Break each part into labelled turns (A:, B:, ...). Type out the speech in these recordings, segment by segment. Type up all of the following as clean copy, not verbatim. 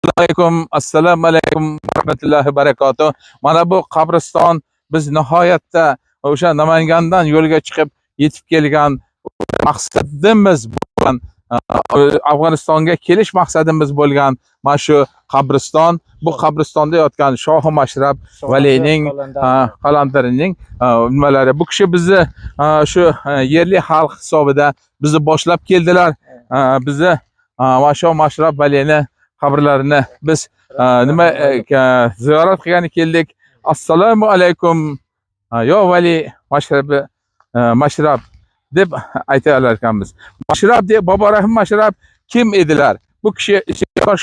A: Assalomu alaykum rahmatullohi va barakatuh. Mana bu qabriston biz nihoyatda o'sha Namangandan yo'lga chiqib yetib kelgan maqsadimiz bo'lgan, Afg'onistonga kelish maqsadimiz bo'lgan mana shu qabriston. Bu qabristonda yotgan Shohi Mashrab Valining qalandirining nimalari. Bu kishi bizni shu yerli xalq hisobida bizni boshlab keldilar. Bizni mana shu Mashrab Valini qabrlarini biz nima ziyorat qilgani keldik. Assalomu alaykum yo Vali Mashrab deb aytar ekanmiz. Mashrab deb Bobo Rahim Mashrab kim edilar? Bu kishi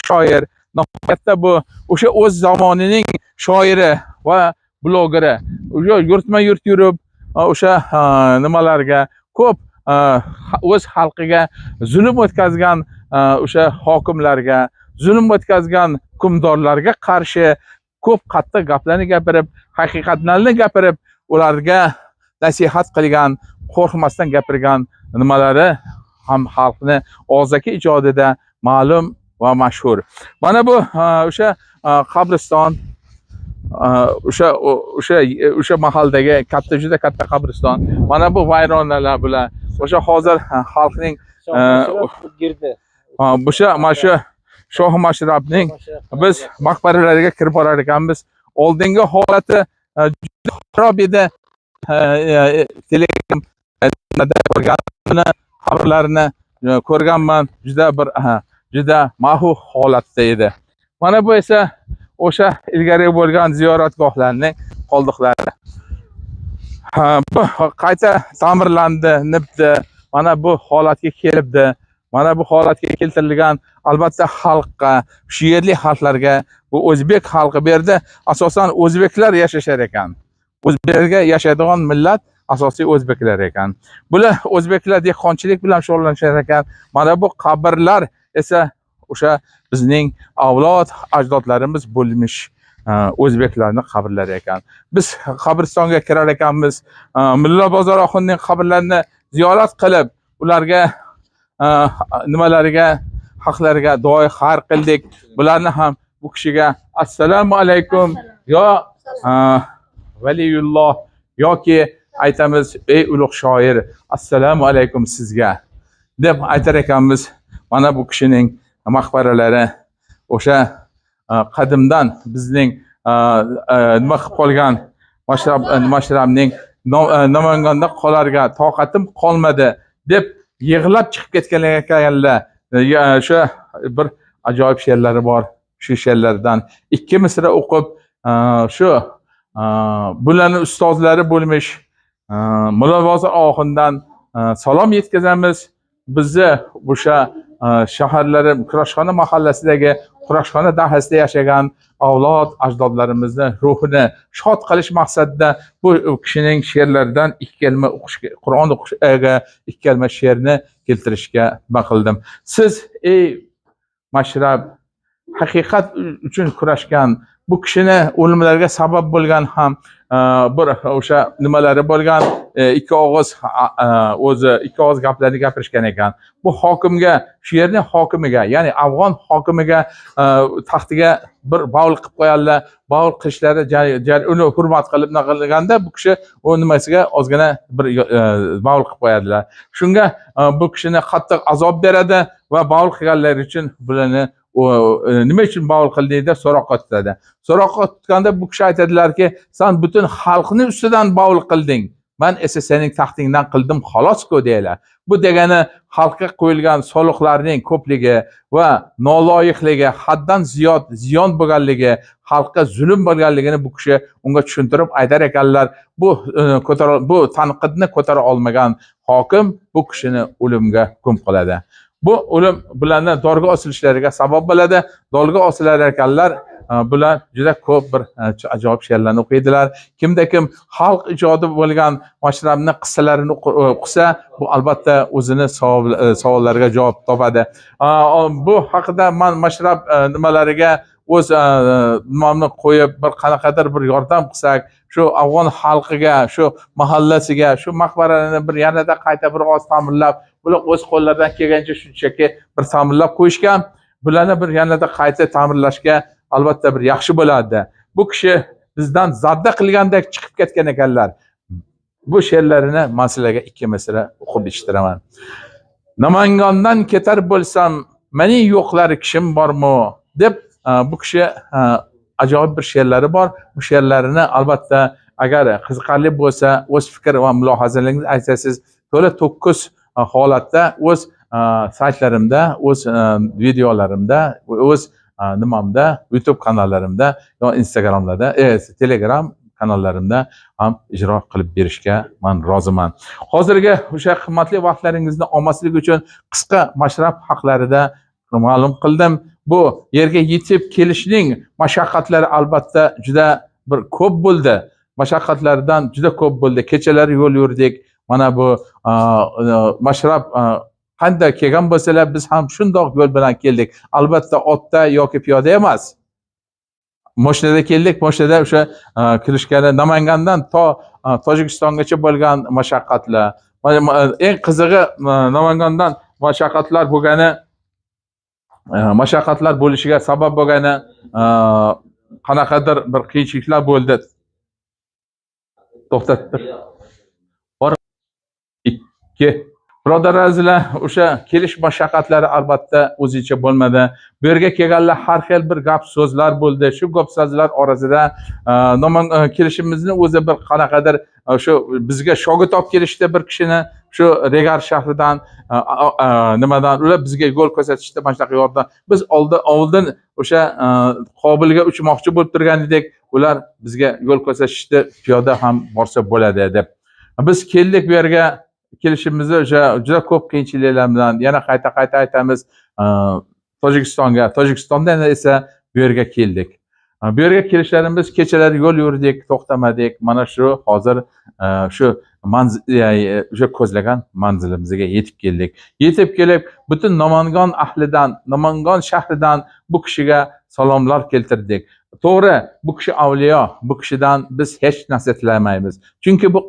A: shoir, nihoyatda bu o'sha o'z zamonining shoiri va blogeri. Yurtma yurt yurib o'sha nimalarga ko'p o'z xalqiga zulm o'tkazgan o'sha hokimlarga, zulm o'tkazgan hukmdorlarga qarshi ko'p qattiq gaplarni gapirib, haqiqatlarni gapirib, ularga nasihat qilgan, qo'rqmasdan gapirgan nimalari ham xalqni og'zaki ijodida ma'lum va mashhur. Mana bu o'sha qabriston, o'sha mahaldagi juda katta qabriston. Mana bu vayronalar bilan o'sha hozir xalqning mana shu Shohi Mashrabning biz maqbaralariga kirib borar ekanmiz. Oldingi holati juda xarob edi. Telegramda ko'rgan xabarlarini ko'rganman. Juda mahv holatda edi. Mana bu esa o'sha ilgari bo'lgan ziyoratgohlarning qoldiqlari. Bu qayta ta'mirlandi, nibdi. Mana bu holatga kelibdi. Mana bu holatga keltirilgan albatta xalqqa, shu yerli xalqlarga, bu o'zbek xalqi bu yerda asosan o'zbeklar yashashar ekan. O'zbeklarga yashaydigan millat asosiy o'zbeklar ekan. Bular o'zbeklar dehqonchilik bilan shug'ullanishar ekan. Mana bu qabrlar esa o'sha bizning avlod ajdodlarimiz bo'lmish o'zbeklarning qabrlari ekan. Biz qabristonga kirar ekanmiz. Mulla Bozor oxunning qabrlarini ziyorat qilib, ularga nimalariga, haqlariga duo xayr qildik. Bularni ham bu kishiga assalomu alaykum yo Valiyulloh yoki aytamiz ey ulug' shoir, assalomu alaykum sizga deb aytar ekanmiz. Mana bu kishining maqbaralari o'sha qadimdan bizning nima qilib qolgan Mashrabning Namanganda qolarga toqatim qolmadi deb yig'lab chiqib ketgan ekanlar. O'sha bir ajoyib she'rlari bor. Shu she'rlardan ikki misra o'qib, shu bularning ustozlari bo'lmish Mulla Bozor oxundan salom yetkazamiz. Bizni o'sha shaharlari Kurashxona mahallasidagi Kurashxona dahasida yashagan avlod ajdodlarimizni ruhini shod qilish maqsadida bu kishining she'rlaridan ikki kalma o'qishga, Qur'on o'qishga ikki kalma she'rni keltirishga maqildim. Siz ey Mashrab haqiqat uchun kurashgan, bu kishini o'limlariga sabab bo'lgan ham bir o'sha nimalari bo'lgan, ikki og'iz gaplarni gapirishgan ekan. Bu hokimga, shu yerning hokimiga, ya'ni afg'on hokimiga taxtiga bir bavul qilib qo'yadilar. Bavul qilishlari, uni hurmat qilib naqilganda bu kishi u nimasiga ozgina bir bavul qilib qo'yadilar. Shunga bu kishini qattiq azob beradi va bavul qilganlari uchun bularni nima uchun bavul qilding deb so'roqqa tutadi. So'roqqa tutganda bu kishi aytadilarki, sen butun xalqni ustidan bavul qilding. Men esa sening taxtingdan qildim xolos-ku deylar. Bu degani xalqqa qo'yilgan soliqlarning ko'pligi va noloyiqligi, haddan ziyod ziyon bo'lganligi, xalqqa zulm bo'lganligini bu kishi unga tushuntirib aytar ekanlar. Bu tanqidni ko'tara olmagan hokim bu kishini o'limga hukm qiladi. Bu o'lim bularni dorga osilishlariga sabab bo'ladi. Dorga osilar ekanlar. Bular juda ko'p bir ajoyib she'rlarni o'qiydilar. Kimda kim xalq ijodi bo'lgan Mashrabning qissalarini o'qisa, bu albatta o'zini savollariga javob topadi. Bu haqida men Mashrab nimalariga o'z nimamni qo'yib, bir qanaqadir bir yordam qilsak, shu afg'on xalqiga, shu mahallasiga, shu maqbarani bir yanada qayta bir oz ta'mirlab, bular o'z qo'llaridan kelgancha shunchaki bir ta'mirlab qo'yishgan. bularni bir yanada qayta ta'mirlashga albatta bir yaxshi bo'ladi. Bu kishi bizdan zarda qilgandek chiqib ketgan ekanlar. Bu she'rlarini men sizlarga 2 misra o'qib eshitiraman. Namangandan ketar bo'lsam, mening yo'qlar kishim bormi deb bu kishi ajoyib bir she'rlari bor. Bu she'rlarini albatta agar qiziqarli bo'lsa, o'z fikr va mulohazalaringizni aytsangiz, to'la 9 holatda o'z saytlarimda, o'z videolarimda, o'z nimamda, YouTube kanallarimda yo Instagramlarda, Telegram kanallarimda ham ijro qilib berishga men roziman. Hozirgi o'sha qimmatli vaqtlaringizni olmaslik uchun qisqa mashrab haqlarida ma'lum qildim. Bu yerga yetib kelishning mashaqqatlari albatta juda bir ko'p bo'ldi. Mashaqqatlardan juda ko'p bo'ldi. Kechalar yo'l yurdik. Mana bu mashrab qanday kelgan bo'lsalar, biz ham shundoq yo'l bilan keldik. Albatta otda yoki piyoda emas. Mashinada keldik. Mashinada o'sha kirishgani Namangandan to Tojikistongacha bo'lgan mashaqqatlar. Eng qizig'i Namangandan mashaqqatlar bo'lishiga sabab bo'lgani qanaqadir bir qiyinchiliklar bo'ldi. To'xtatdi. Bor 2 birodarlar, o'sha kelish mashaqqatlari albatta o'zicha bo'lmadi. Bu yerga kelganlar har xil bir gap so'zlar bo'ldi. Shu gap so'zlar orasida kelishimizni o'zi bir qanaqadir shu bizga shogird olib kelishdi bir kishini shu Regar shahridan nimadan ular bizga yo'l ko'rsatishdi, mana shunaqa yordam. Biz oldin o'sha Qobilga uchmoqchi bo'lib turgan edik. Ular bizga yo'l ko'rsatishdi, piyoda ham borsa bo'ladi deb. Biz keldik bu yerga. Kelishimizni juda ko'p qiyinchiliklar bilan yana qayta aytamiz Tojikistondan esa bu yerga keldik. Bu yerga kelishlarimiz kechalar yo'l yurdik, to'xtamadik. Mana shu hozir shu o'sha ko'zlagan manzilimizga yetib keldik. Yetib kelib butun Namangan ahlidan, Namangan shahridan bu kishiga salomlar keltirdik. To'g'ri, bu kishi avliyo, bu kishidan biz hech narsa tilamaymiz. Chunki bu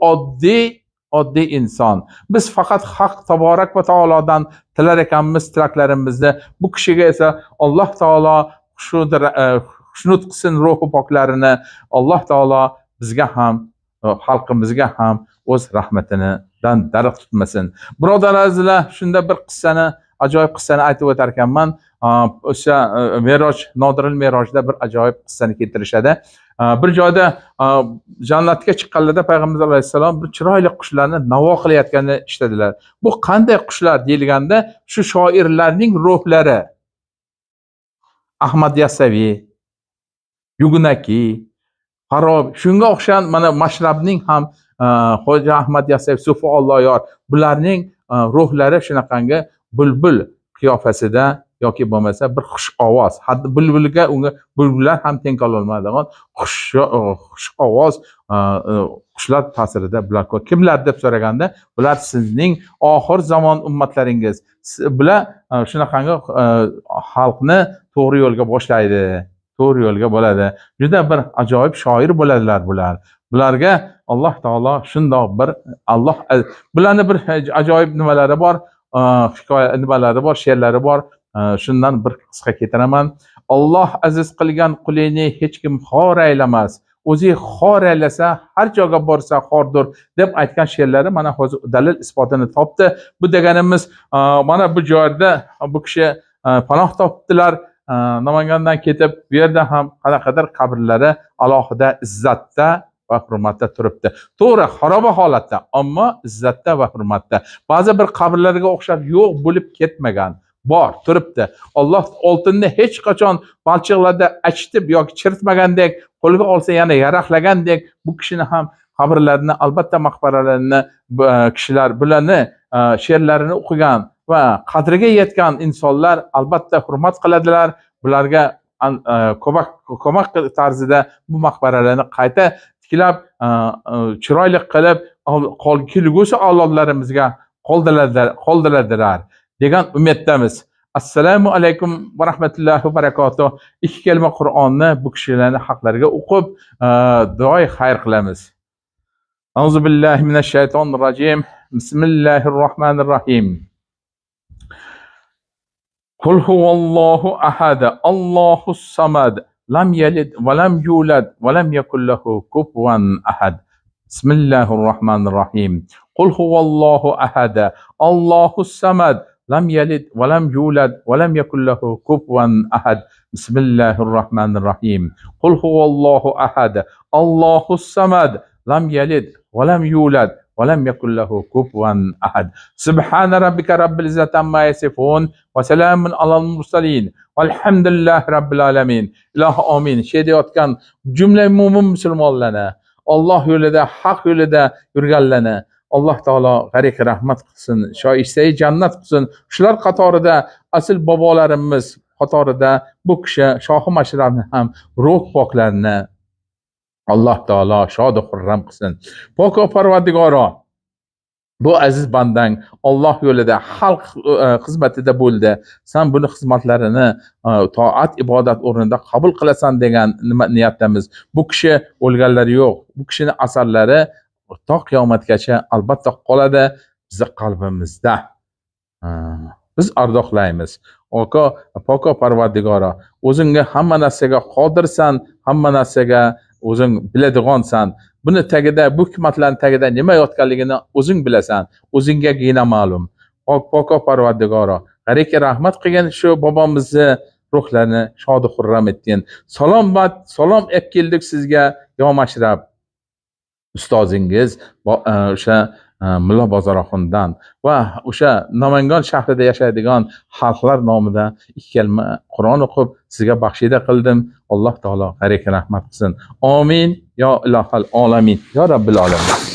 A: oddiy inson. Biz faqat Haq taborak va taolodan tilar ekanmiz tilaklarimizni. Bu kishiga esa Alloh taolo xushnud qilsin ruhi poklarini. Alloh taolo bizga ham, xalqimizga ham o'z rahmatidan darig' tutmasin. Birodarlar, shunda bir qissani, ajoyib qissani aytib o'tar ekanman. O'sha Meroj, Nodirul Merojda bir ajoyib qissani keltirishadi. Bir joyda jannatga chiqqanlarda Payg'ambar alayhisalom bir chiroyli qushlarni navo qilayotganini eshitadilar. Bu qanday qushlar deyilganda, shu shoirlarning ruhlari. Ahmad Yasaviy, Yugunaki, Farob, shunga o'xshagan mana Mashrabning ham Xo'ja Ahmad Yasaviy, Sufi Alloyor, bularning ruhlari shunaqangi bulbul qiyofasida yoki bo'lmasa bir xush ovoz. Hatto bulbulga unga bulbullar ham teng qololmaydigan xush ovoz qushlar ta'sirida bular. Kimlar deb so'raganda, bular sizning oxir zamon ummatlaringiz. Bular shunaqangi xalqni to'g'ri yo'lga boshlaydi, to'g'ri yo'lga bo'ladi. Juda bir ajoyib shoir bo'ladilar bular. Bularga Alloh taolo shundoq bir bularning bir ajoyib nimalari bor, hikoya nimalari bor, she'rlari bor. Shundan bir qisqa keltiraman. Alloh aziz qilgan qulini hech kim xor aylamas. O'zi xor aylasa har joyga borsa xordir deb aytgan she'rlari mana hozir dalil isbotini topdi. Bu deganimiz mana bu joyda bu kishi panoh topdilar. Namangandan ketib bu yerda ham qanaqadir qabrlari alohida izzatda va hurmatda turibdi. To'g'ri, xaroba holatda, ammo izzatda va hurmatda. Ba'zi bir qabrlarga o'xshab yo'q bo'lib ketmagan. Bor, turibdi. Alloh oltinni hech qachon balchiqlarda achitib yoki chiritmagandek, qo'lga olsa yana yaraqlagandek, bu kishini ham qabrlarini, albatta maqbaralarini kishilar bularni she'rlarini o'qigan va qadriga yetgan insonlar albatta hurmat qiladilar. Bularga ko'mak tarzida bu maqbaralarni qayta tiklab, chiroyli qilib kelgusi avlodlarimizga qoldiradilar degan umiddamiz. Assalomu alaykum va rahmatullohi va barakatuh. 2 kalima Qur'onni bu kishilarning haqlariga o'qib duoyi xayr qilamiz. Auzu billahi minash shaytonir rojim. Bismillahir rohmanir rohim. قل هو الله أحد الله الصمد لم يلد ولم يولد ولم يكن له كفوا أحد. بسم الله الرحمن الرحيم. قل هو الله أحد الله الصمد لم يلد ولم يولد ولم يكن له كفوا أحد. بسم الله الرحمن الرحيم. قل هو الله أحد الله الصمد لم يلد ولم يولد ولم يكن له كفوا أحد. سبحان ربك رب العزة عما يصفون وسلام على المرسلين والحمد لله رب العالمين. İlohi amin. Deyotgan jumla mo'min musulmonlarni, Alloh yo'lida, haq yo'lida yurganlarni Alloh taolo g'arik rahmat qilsin, shoistai jannat qilsin. Shular qatorida asl bobolarimiz qatorida bu kishi Shohi Mashrabni ham ruh poklarini Alloh taolo shod va xurram qilsin. Pok va Parvardigoro, bu aziz bandang Alloh yo'lida xalq xizmatida bo'ldi. Sen buni xizmatlarini toat ibodat o'rnida qabul qilasan degan niyatdamiz. Bu kishi o'lganlari yo'q. Bu kishining asarlari to qiyomatgacha albatta qoladi bizning qalbimizda. Biz ardoqlaymiz. Poko Parvardigoro, o'zingga hamma narsaga qodirsan, hamma narsaga o'zing biladigansan. Buni tagida, bu hikmatlarning tagida nima yotganligini o'zing bilasan. O'zinggagina ma'lum. Poko Parvardigoro, g'ariki rahmat qilgan shu bobomizni ruhlarini shod va xurram etgin. Salom olib keldik sizga yo Mashrab. Ustozingiz o'sha Mulla Bozoroxondan va o'sha Namangan shahrida yashaydigan xalqlar nomidan ikki kalima Qur'on o'qib sizga baxshida qildim. Alloh taolo g'arik rahmat qilsin. Amin. Ya ilohal alamin. Ya Rabbil alamin.